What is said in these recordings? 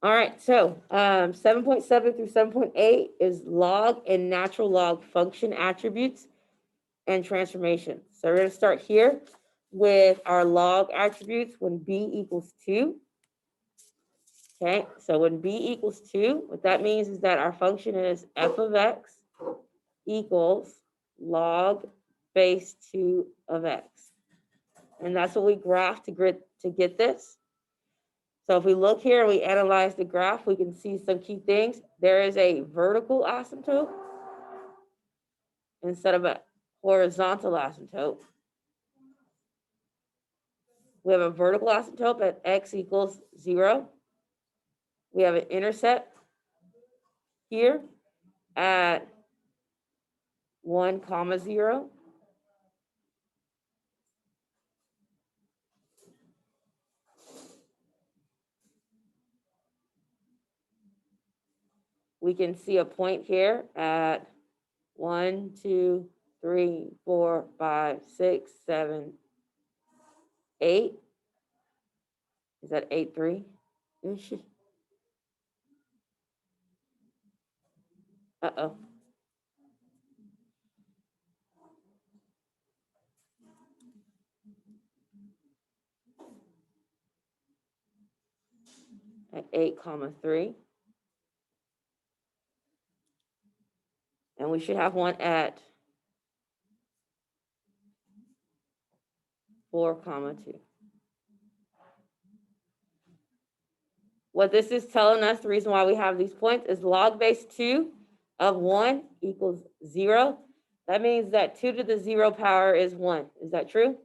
All right, so 7.7 through 7.8 is log and natural log function attributes and transformations. So we're going to start here with our log attributes when b equals 2. Okay, so when b equals 2, what that means is that our function is f of x equals log base 2 of x. And that's what we graph to get this. So if we look here and we analyze the graph, we can see some key things. There is a vertical asymptote instead of a horizontal asymptote. We have a vertical asymptote at x equals 0. We have an intercept here at 1, 0. We can see a point here at 1, 2, 3, 4, 5, 6, 7, 8. Is that 8, 3? Uh-oh. At 8, 3. And we should have one at 4, 2. What this is telling us, the reason why we have these points is log base 2 of 1 equals 0. That means that 2 to the 0 power is 1. Is that true?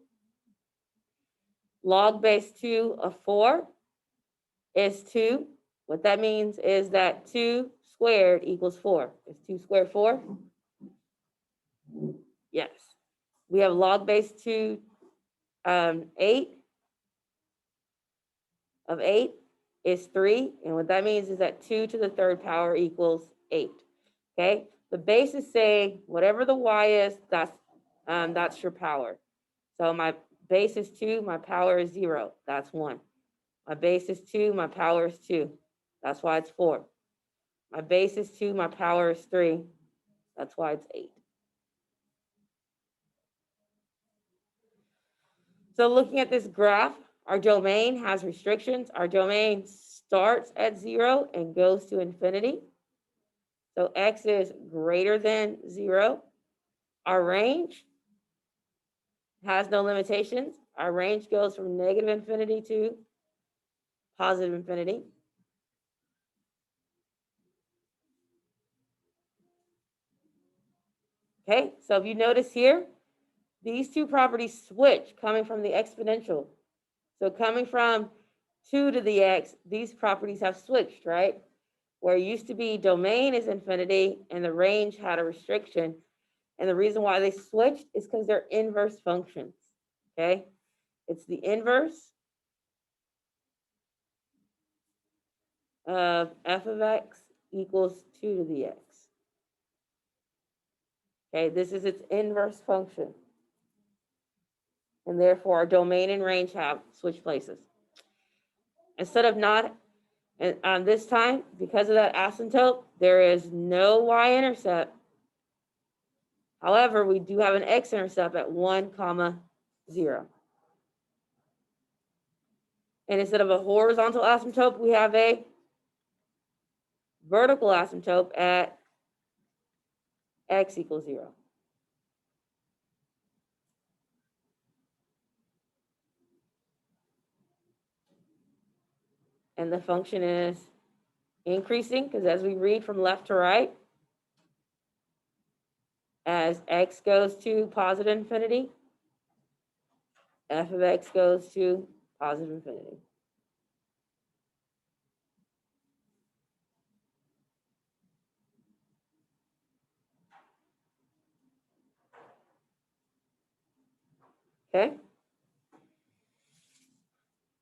Log base 2 of 4 is 2. What that means is that 2 squared equals 4. Is 2 squared 4? Yes. We have log base 2 8 of 8 is 3. And what that means is that 2 to the third power equals 8. Okay? The base is saying whatever the y is, that's your power. So my base is 2, my power is 0. That's 1. My base is 2, my power is 2. That's why it's 4. My base is 2, my power is 3. That's why it's 8. So looking at this graph, our domain has restrictions. Our domain starts at 0 and goes to infinity. So x is greater than 0. Our range has no limitations. Our range goes from negative infinity to positive infinity. Okay, so if you notice here, these two properties switch coming from the exponential. So coming from 2 to the x, these properties have switched, right? Where it used to be domain is infinity and the range had a restriction. And the reason why they switched is because they're inverse functions, okay? It's the inverse of f of x equals 2 to the x. Okay, this is its inverse function. And therefore, our domain and range have switched places. Instead of not, and this time, because of that asymptote, there is no y-intercept. However, we do have an x-intercept at 1, 0. And instead of a horizontal asymptote, we have a vertical asymptote at x equals 0. And the function is increasing because as we read from left to right, as x goes to positive infinity, f of x goes to positive infinity. Okay.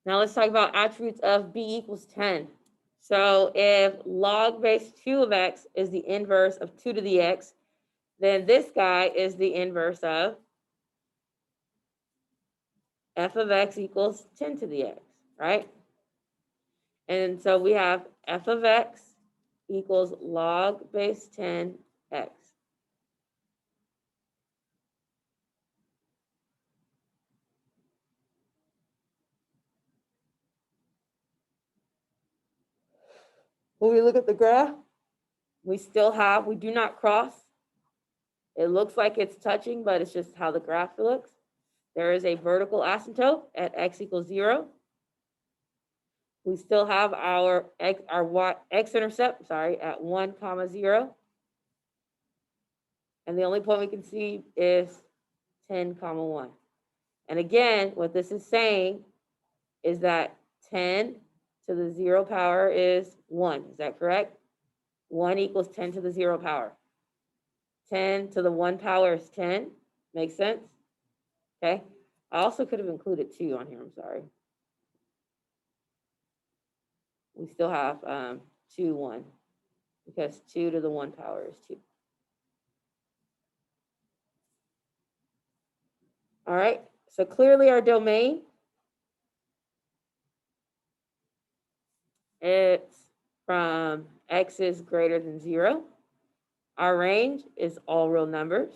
Now let's talk about attributes of b equals 10. So if log base 2 of x is the inverse of 2 to the x, then this guy is the inverse of f of x equals 10 to the x, right? And so we have f of x equals log base 10x. When we look at the graph, we do not cross. It looks like it's touching, but it's just how the graph looks. There is a vertical asymptote at x equals 0. We still have our x-intercept, at 1, 0. And the only point we can see is 10, 1. And again, what this is saying is that 10 to the 0 power is 1. Is that correct? 1 equals 10 to the 0 power. 10 to the 1 power is 10. Makes sense? Okay. I also could have included 2 on here. I'm sorry. We still have 2, 1, because 2 to the 1 power is 2. All right. So clearly our domain, it's from x is greater than 0. Our range is all real numbers.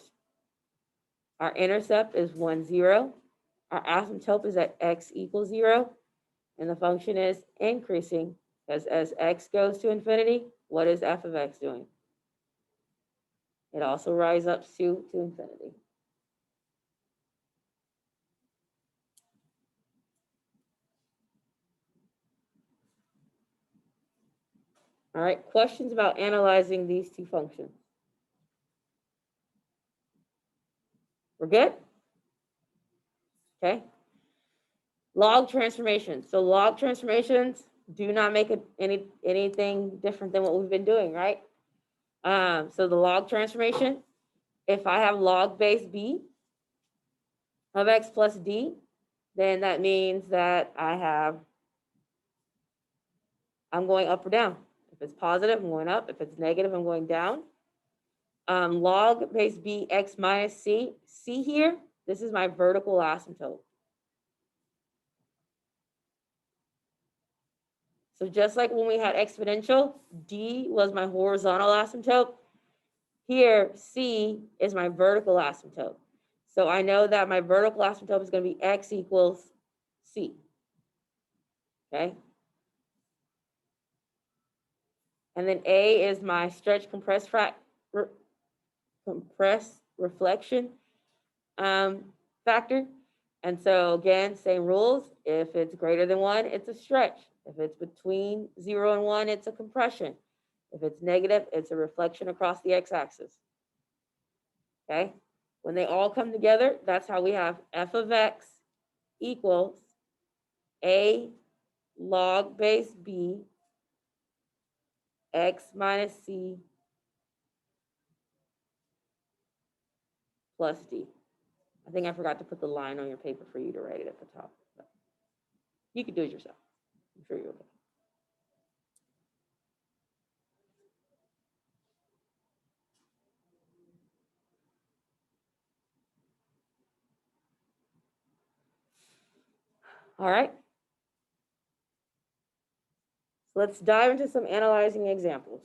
Our intercept is 1, 0. Our asymptote is at x equals 0. And the function is increasing, because as x goes to infinity, what is f of x doing? It also rises up to infinity. All right, questions about analyzing these two functions? We're good? Okay. Log transformations. So log transformations do not make anything different than what we've been doing, right? So the log transformation, if I have log base b of x plus d, then that means that I'm going up or down. If it's positive, I'm going up. If it's negative, I'm going down. Log base b x minus c. C here, this is my vertical asymptote. So just like when we had exponential, d was my horizontal asymptote. Here, c is my vertical asymptote. So I know that my vertical asymptote is going to be x equals c. Okay. And then a is my stretch compress reflection factor. And so again, same rules. If it's greater than 1, it's a stretch. If it's between 0 and 1, it's a compression. If it's negative, it's a reflection across the x-axis. Okay? When they all come together, that's how we have f of x equals a log base b x minus c plus d. I think I forgot to put the line on your paper for you to write it at the top. But you can do it yourself. I'm sure you're okay. All right. So let's dive into some analyzing examples.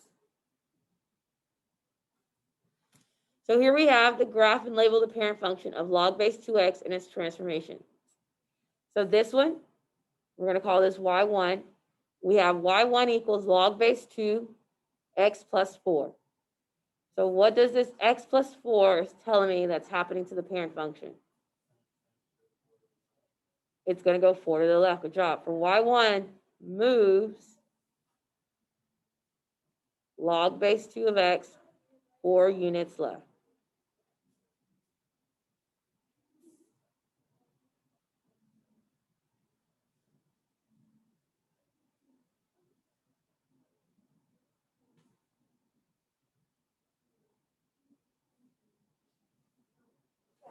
So here we have the graph and label the parent function of log base 2x and its transformation. So this one, we're going to call this y1. We have y1 equals log base 2 x plus 4. So what does this x plus 4 is telling me that's happening to the parent function? It's going to go 4 to the left. Good job. For y1 moves log base 2 of x 4 units left.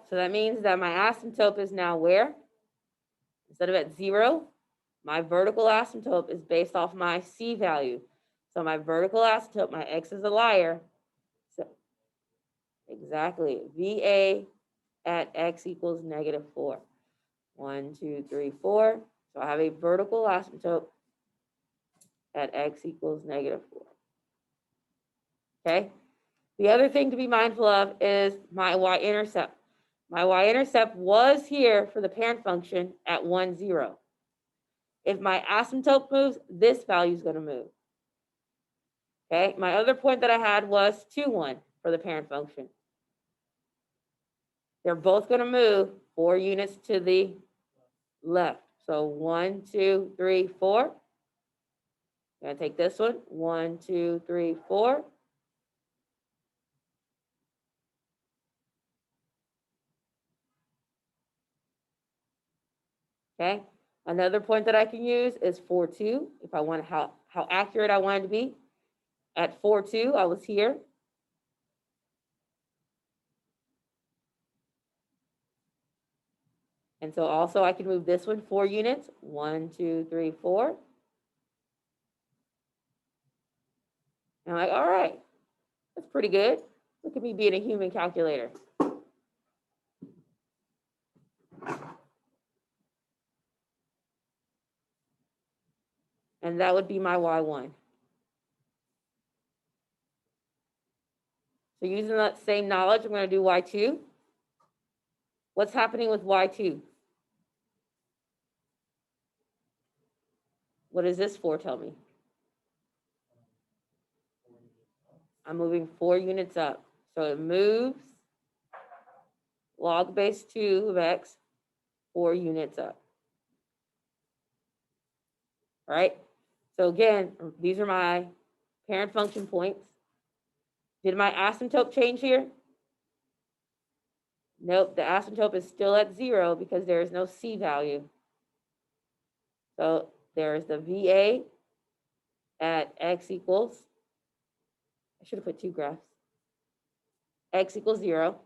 So that means that my asymptote is now where? Instead of at 0, my vertical asymptote is based off my c value. So my vertical asymptote, my x is a liar. So exactly, VA at x equals negative 4. 1, 2, 3, 4. So I have a vertical asymptote at x equals -4. Okay? The other thing to be mindful of is my y-intercept. My y-intercept was here for the parent function at 1, 0. If my asymptote moves, this value is going to move. Okay, my other point that I had was 2, 1 for the parent function. They're both going to move 4 units to the left. So 1, 2, 3, 4. I'm going to take this one. 1, 2, 3, 4. Okay. Another point that I can use is 4, 2. If I want how accurate I want it to be. At 4, 2, I was here. And so also I can move this one 4 units. 1, 2, 3, 4. And I'm like, all right, that's pretty good. Look at me being a human calculator. And that would be my y1. So using that same knowledge, I'm going to do y2. What's happening with y2? What does this 4 tell me? I'm moving 4 units up. So it moves log base 2 of x 4 units up. All right? So again, these are my parent function points. Did my asymptote change here? Nope, the asymptote is still at 0 because there is no c value. So there's the VA at x equals, I should have put 2 graphs, x equals 0.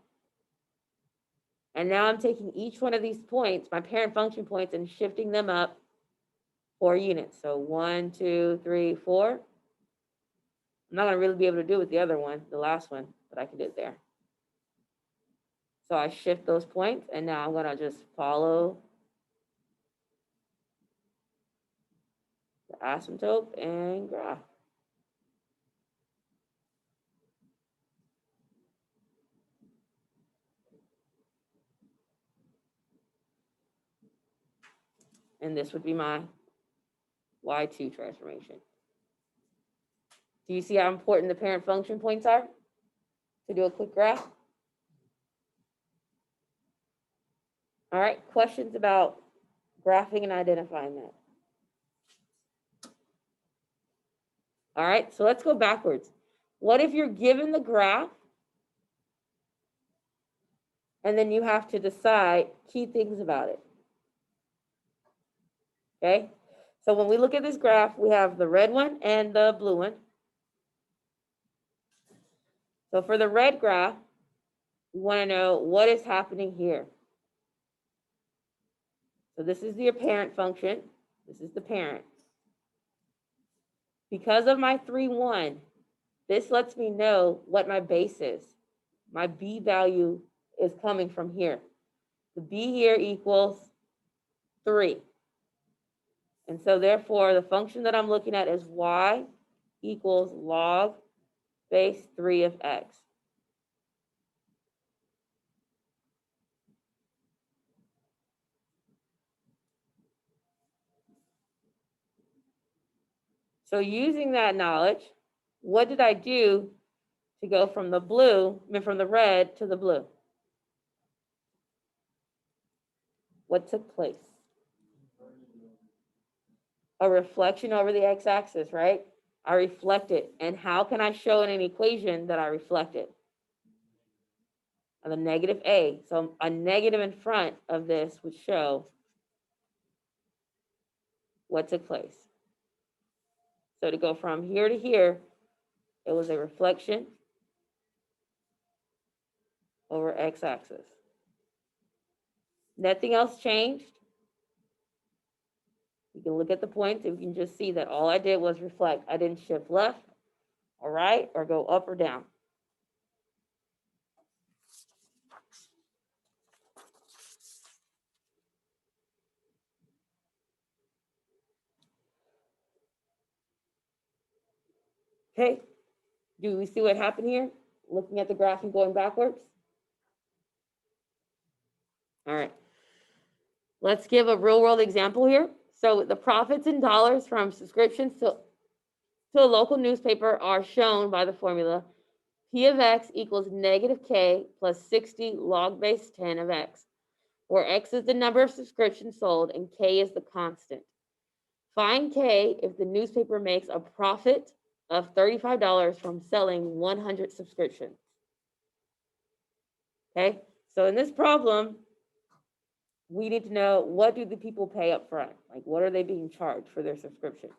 And now I'm taking each one of these points, my parent function points, and shifting them up 4 units. So 1, 2, 3, 4. I'm not going to really be able to do it with the other one, the last one, but I can do it there. So I shift those points, and now I'm going to just follow the asymptote and graph. And this would be my y2 transformation. Do you see how important the parent function points are? To do a quick graph. All right, questions about graphing and identifying that. All right, so let's go backwards. What if you're given the graph and then you have to decide key things about it? Okay, so when we look at this graph, we have the red one and the blue one. So for the red graph, we want to know what is happening here. So this is the apparent function. This is the parent. Because of my 3, 1, this lets me know what my base is. My b value is coming from here. The b here equals 3. And so therefore, the function that I'm looking at is y equals log base 3 of x. So using that knowledge, what did I do to go from the blue, from the red to the blue? What took place? A reflection over the x-axis, right? I reflect it. And how can I show in an equation that I reflect it? The negative a. So a negative in front of this would show what took place. So to go from here to here, it was a reflection over x-axis. Nothing else changed. You can look at the points and you can just see that all I did was reflect. I didn't shift left or right or go up or down. Okay, do we see what happened here? Looking at the graph and going backwards? All right. Let's give a real world example here. So the profits in dollars from subscriptions to a local newspaper are shown by the formula P of x equals negative k plus 60 log base 10 of x, where x is the number of subscriptions sold and k is the constant. Find k if the newspaper makes a profit of $35 from selling 100 subscriptions. Okay, so in this problem, we need to know, what do the people pay up front? Like, what are they being charged for their subscription?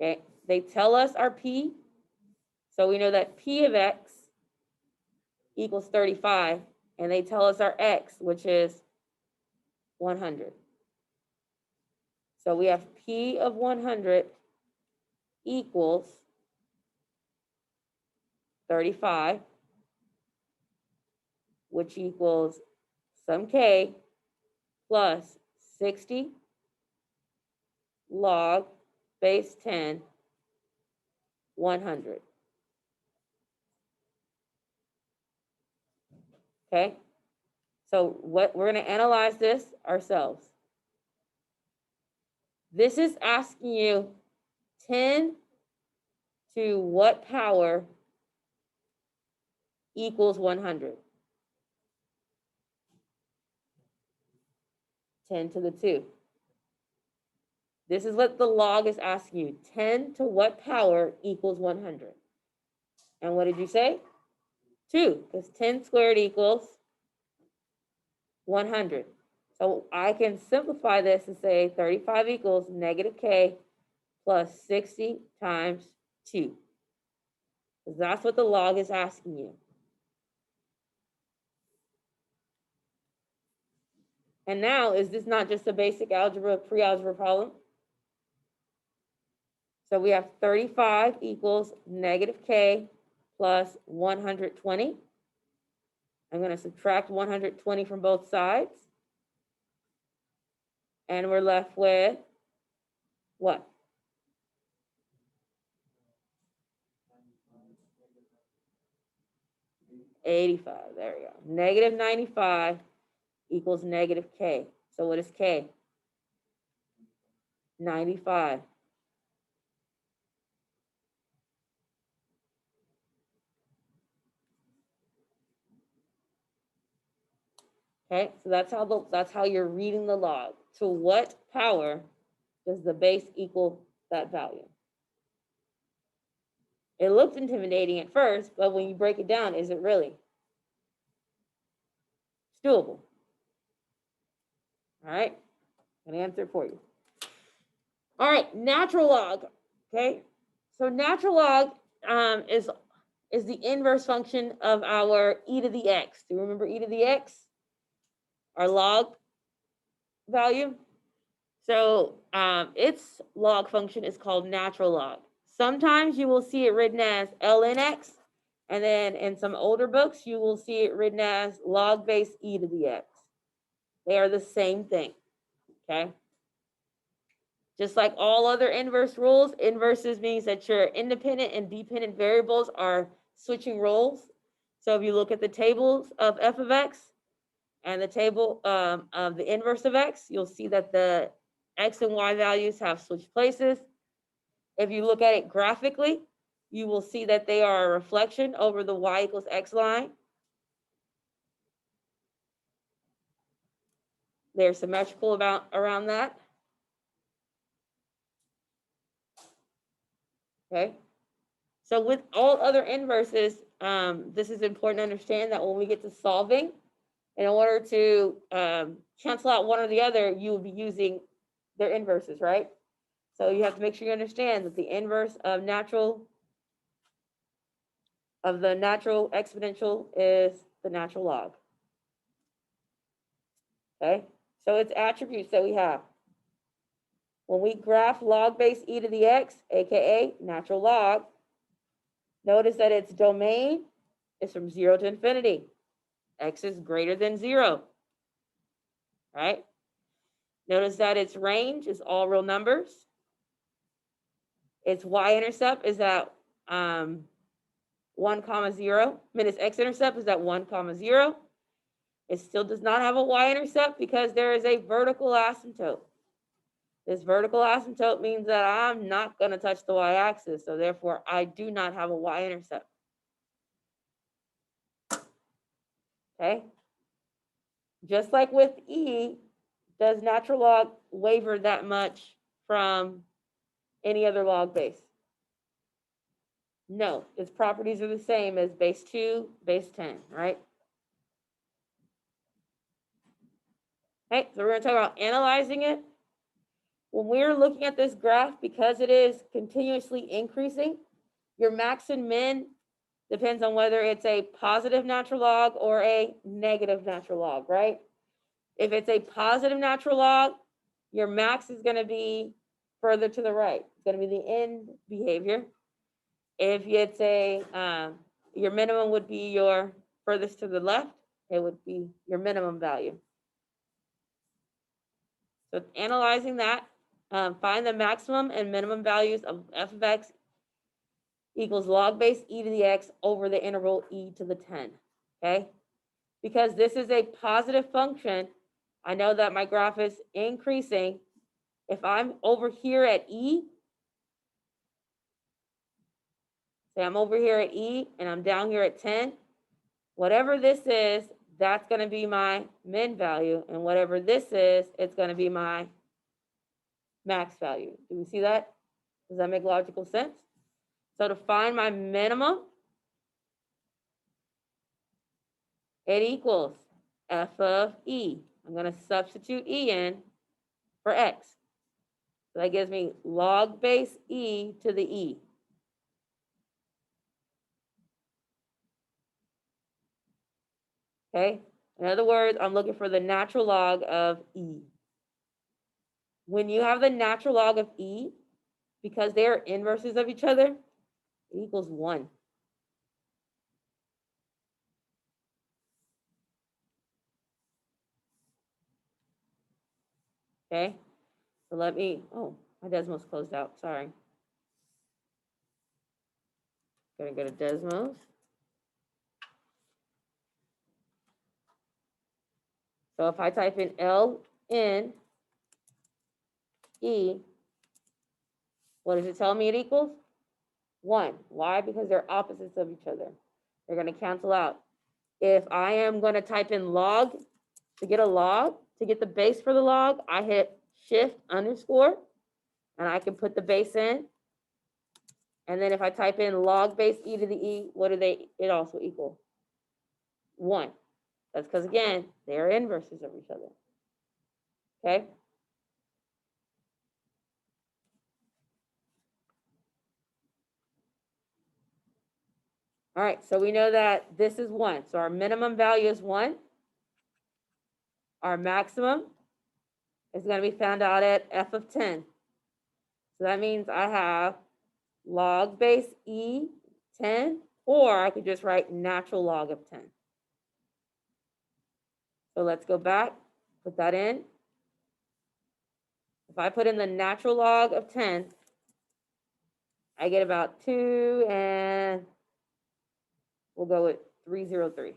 Okay, they tell us our P, so we know that P of x equals 35, and they tell us our x, which is 100. So we have P of 100 equals 35, which equals some k plus 60 log base 10, 100. Okay, so what we're going to analyze this ourselves. This is asking you 10 to what power equals 100? 10 to the 2. This is what the log is asking you. 10 to what power equals 100? And what did you say? 2, because 10 squared equals 100. So I can simplify this and say 35 equals negative k plus 60 times 2. Because that's what the log is asking you. And now, is this not just a basic algebra, pre-algebra problem? So we have 35 equals negative k plus 120. I'm going to subtract 120 from both sides. And we're left with what? 85. There we go. Negative 95 equals negative k. So what is k? 95. Okay, so that's how you're reading the log. To what power does the base equal that value? It looks intimidating at first, but when you break it down, is it really? It's doable. All right, an answer for you. All right, natural log. Okay, so natural log is the inverse function of our e to the x. Do you remember e to the x? Our log value. So its log function is called natural log. Sometimes you will see it written as ln x, and then in some older books, you will see it written as log base e to the x. They are the same thing, okay? Just like all other inverse rules, inverses means that your independent and dependent variables are switching roles. So if you look at the tables of f of x and the table of the inverse of x, you'll see that the x and y values have switched places. If you look at it graphically, you will see that they are a reflection over the y equals x line. They're symmetrical around that. Okay. So with all other inverses, this is important to understand that when we get to solving, in order to cancel out one or the other, you will be using their inverses, right? So you have to make sure you understand that the inverse of the natural exponential is the natural log. Okay, so it's attributes that we have. When we graph log base e to the x, aka natural log, notice that its domain is from 0 to infinity. X is greater than 0, right? Notice that its range is all real numbers. its y-intercept is at 1 comma 0, minus x-intercept is at 1 comma 0. It still does not have a y-intercept because there is a vertical asymptote. This vertical asymptote means that I'm not going to touch the y-axis, so therefore I do not have a y-intercept. Okay? Just like with E, does natural log waver that much from any other log base? No, its properties are the same as base 2, base 10, right? Okay, so we're going to talk about analyzing it. When we're looking at this graph, because it is continuously increasing, your max and min depends on whether it's a positive natural log or a negative natural log, right? If it's a positive natural log, your max is going to be further to the right. It's going to be the end behavior. If it's your minimum would be your furthest to the left. It would be your minimum value. So analyzing that, find the maximum and minimum values of f of x equals log base e to the x over the interval e to the 10, okay? Because this is a positive function, I know that my graph is increasing. If I'm over here at e, say I'm over here at e and I'm down here at 10, whatever this is, that's going to be my min value, and whatever this is, it's going to be my max value. Do we see that? Does that make logical sense? So to find my minimum, it equals f of e. I'm going to substitute e in for x. So that gives me log base e to the e. Okay? In other words, I'm looking for the natural log of e. When you have the natural log of e, because they are inverses of each other, it equals 1. Okay? So let me, oh, my Desmos closed out, sorry. Gonna go to Desmos. So if I type in L, N, E, what does it tell me it equals? 1. Why? Because they're opposites of each other. They're going to cancel out. If I am going to type in log, to get a log, to get the base for the log, I hit shift underscore, and I can put the base in. And then if I type in log base e to the e, what do it also equal? 1. That's because, again, they are inverses of each other. Okay? All right, so we know that this is 1. So our minimum value is 1. Our maximum is going to be found out at f of 10. So that means I have log base e 10, or I could just write natural log of 10. So let's go back, put that in. If I put in the natural log of 10, I get about 2, and we'll go with 303.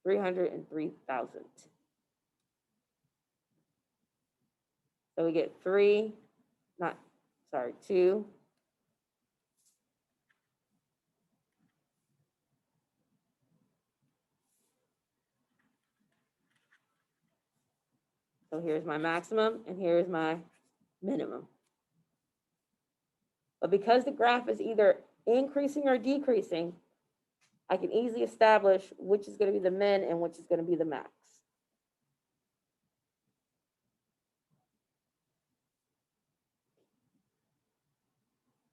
303,000. So we get 2. So here's my maximum, and here's my minimum. But because the graph is either increasing or decreasing, I can easily establish which is going to be the min and which is going to be the max.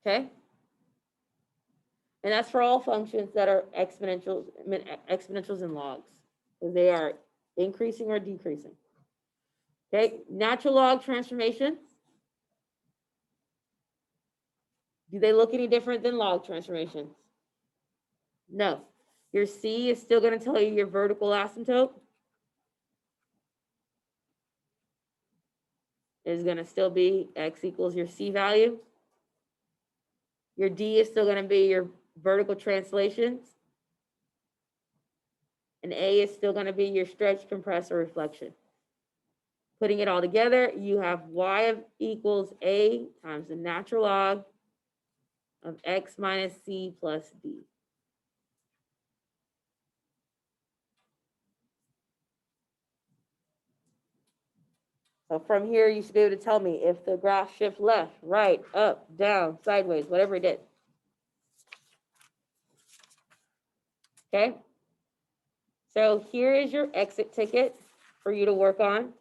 Okay? And that's for all functions that are exponentials and logs. They are increasing or decreasing. Okay, natural log transformations. Do they look any different than log transformations? No. Your C is still going to tell you your vertical asymptote is going to still be x equals your C value. Your D is still going to be your vertical translations. And A is still going to be your stretch, compress, or reflection. Putting it all together, you have y equals A times the natural log of x minus c plus d. So from here, you should be able to tell me if the graph shifts left, right, up, down, sideways, whatever it did. Okay? So here is your exit ticket for you to work on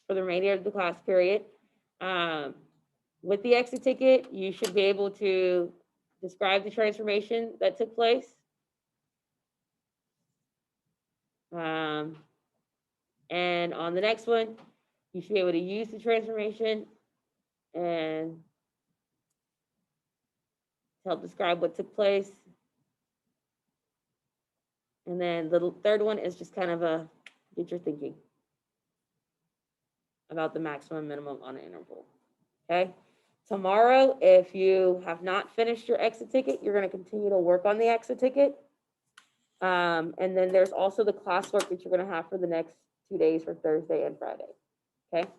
for the remainder of the class period. With the exit ticket, you should be able to describe the transformation that took place. And on the next one, you should be able to use the transformation and help describe what took place. And then the third one is just kind of a get your thinking about the maximum minimum on an interval. Okay. Tomorrow, if you have not finished your exit ticket, you're going to continue to work on the exit ticket. And then there's also the classwork that you're going to have for the next 2 days for Thursday and Friday. Okay.